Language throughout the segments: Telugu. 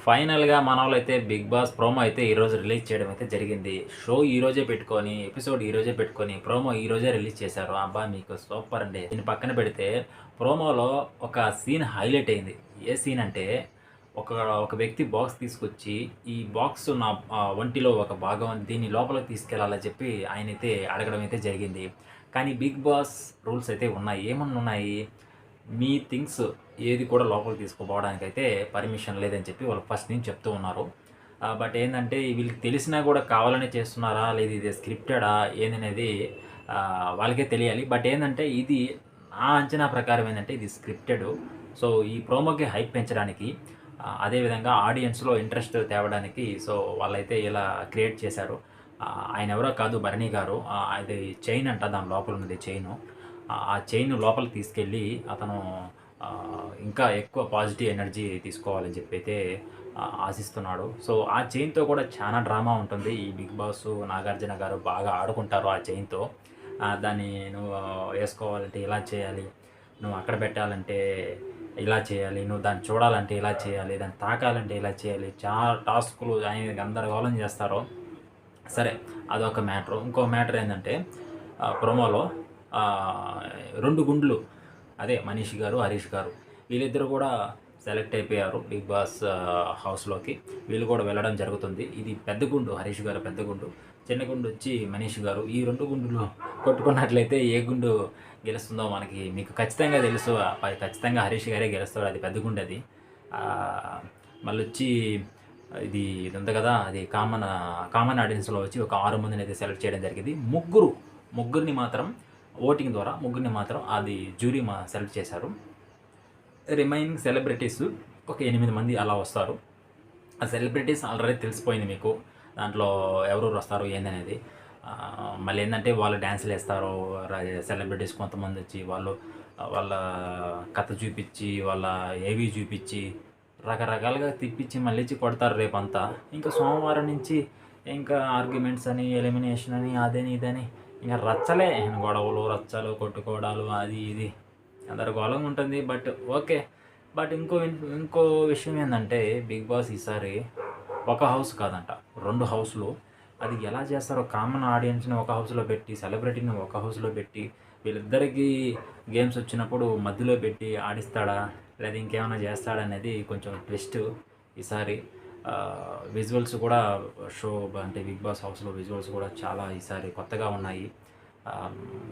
ఫైనల్‌గా మనోళ్ళైతే 'బిగ్ బాస్' ప్రోమో అయితే ఈరోజు రిలీజ్ చేయడం అయితే జరిగింది. షో ఈరోజే పెట్టుకొని, ఎపిసోడ్ ఈరోజే పెట్టుకొని, ప్రోమో ఈరోజే రిలీజ్ చేశారు. అబ్బా! మీకు సూపర్ అండి. దీన్ని పక్కన పెడితే ప్రోమోలో ఒక సీన్ హైలైట్ అయింది. ఏ సీన్ అంటే ఒక ఒక వ్యక్తి బాక్స్ తీసుకొచ్చి, "ఈ బాక్స్ నా ఒంటిలో ఒక భాగం. దీన్ని లోపలికి తీసుకెళ్ళాలని" చెప్పి ఆయనైతే అడగడం అయితే జరిగింది. కానీ 'బిగ్ బాస్' రూల్స్ అయితే ఉన్నాయి. ఏమన్నున్నాయి? మీ థింగ్స్ ఏది కూడా లోపలికి తీసుకుపోవడానికైతే పర్మిషన్ లేదని చెప్పి వాళ్ళు ఫస్ట్ నుంచి చెప్తూ ఉన్నారు. బట్ ఏందంటే వీళ్ళకి తెలిసినా కూడా కావాలనే చేస్తున్నారా? లేదా ఇది స్క్రిప్టెడా? ఏందనేది వాళ్ళకే తెలియాలి. బట్ ఏందంటే ఇది నా అంచనా ప్రకారం ఏందంటే ఇది స్క్రిప్టెడు. సో, ఈ ప్రోమోకి హైప్ పెంచడానికి అదేవిధంగా ఆడియన్స్‌లో ఇంట్రెస్ట్ తేవడానికి సో, వాళ్ళైతే ఇలా క్రియేట్ చేశారు. ఆయనెవరో కాదు 'భరణి' గారు. అది చైన్ అంట దాని లోపల ఉన్నది చైను. ఆ చైన్ లోపలికి తీసుకెళ్ళి అతను ఇంకా ఎక్కువ పాజిటివ్ ఎనర్జీ తీసుకోవాలని చెప్పైతే ఆశిస్తున్నాడు. సో, ఆ చైన్‌తో కూడా చానా డ్రామా ఉంటుంది. ఈ 'బిగ్ బాస్' నాగార్జున గారు బాగా ఆడుకుంటారు ఆ చైన్‌తో. దాన్ని నువ్వు ఏసుకోవాలంటే ఇలా చేయాలి. నువ్వు అక్కడ పెట్టాలంటే ఇలా చేయాలి. నువ్వు దాన్ని చూడాలంటే ఇలా చేయాలి. దాన్ని తాకాలంటే ఇలా చేయాలి. చాలా టాస్కులు ఆయన గందరగోళం చేస్తారు. సరే అదొక మ్యాటరు. ఇంకో మ్యాటర్ ఏందంటే ప్రోమోలో 2 గుండ్లు అదే 'మనీష్' గారు, 'హరీష్' గారు వీళ్ళిద్దరూ కూడా సెలెక్ట్ అయిపోయారు 'బిగ్ బాస్' హౌస్‌లోకి. వీళ్ళు కూడా వెళ్ళడం జరుగుతుంది. ఇది పెద్ద గుండు 'హరీష్' గారు పెద్ద గుండు. చిన్న గుండు వచ్చి 'మనీష్' గారు. ఈ 2 గుండులు కొట్టుకున్నట్లయితే ఏ గుండు గెలుస్తుందో మీకు ఖచ్చితంగా తెలుసు. ఖచ్చితంగా 'హరీష్' గారే గెలుస్తాడు. అది పెద్ద గుండది. మళ్ళొచ్చి ఇది ఉంది కదా! అది కామన్ ఆడియన్స్‌లో వచ్చి ఒక 6 మందినైతే సెలెక్ట్ చేయడం జరిగింది. ముగ్గురిని మాత్రం ఓటింగ్ ద్వారా ముగ్గురిని మాత్రం అది జ్యూరీ సెలెక్ట్ చేశారు. రిమైనింగ్ సెలబ్రిటీస్ ఒక 8 మంది అలా వస్తారు. ఆ సెలబ్రిటీస్ ఆల్రెడీ తెలిసిపోయింది మీకు. దాంట్లో ఎవరెవరు వస్తారు ఏందనేది. మళ్ళీ ఏందంటే వాళ్ళు డాన్సులేస్తారు. సెలబ్రిటీస్ కొంతమందొచ్చి వాళ్ళ కథ చూపిచ్చి, వాళ్ళ ఏవి చూపిచ్చి, రకరకాలుగా తిప్పిచ్చి మళ్ళిచ్చి కొడతారు రేపంతా. ఇంకా సోమవారం నుంచి ఇంకా ఆర్గ్యుమెంట్స్ అని, ఎలిమినేషన్ అని, అదని, ఇదని ఇంక రచ్చలే. గొడవలు, రచ్చలు, కొట్టుకోవడాలు అది ఇది గందరగోళంగా ఉంటుంది. But okay. బట్ ఇంకో విషయం ఏందంటే 'బిగ్ బాస్' ఈసారి ఒక హౌస్ కాదంట. 2 హౌస్‌లు. అది ఎలా చేస్తారో కామన్ ఆడియన్స్‌ని ఒక హౌస్‌లో పెట్టి, సెలబ్రిటీని ఒక హౌస్‌లో పెట్టి, వీళ్ళిద్దరికీ గేమ్స్ వచ్చినప్పుడు మధ్యలో పెట్టి ఆడిస్తాడా? లేదా ఇంకేమైనా చేస్తాడనేది కొంచెం ట్విస్ట్ ఈసారి. విజువల్స్ కూడా షో అంటే 'బిగ్ బాస్' హౌస్‌లో విజువల్స్ కూడా చాలా ఈసారి కొత్తగా ఉన్నాయి.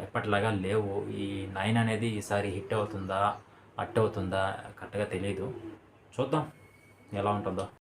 ఎప్పటిలాగా లేవు. ఈ 9 అనేది ఈసారి హిట్ అవుతుందా? అట్టవుతుందా? కరెక్ట్‌గా తెలీదు. చూద్దాం ఎలా ఉంటుందో.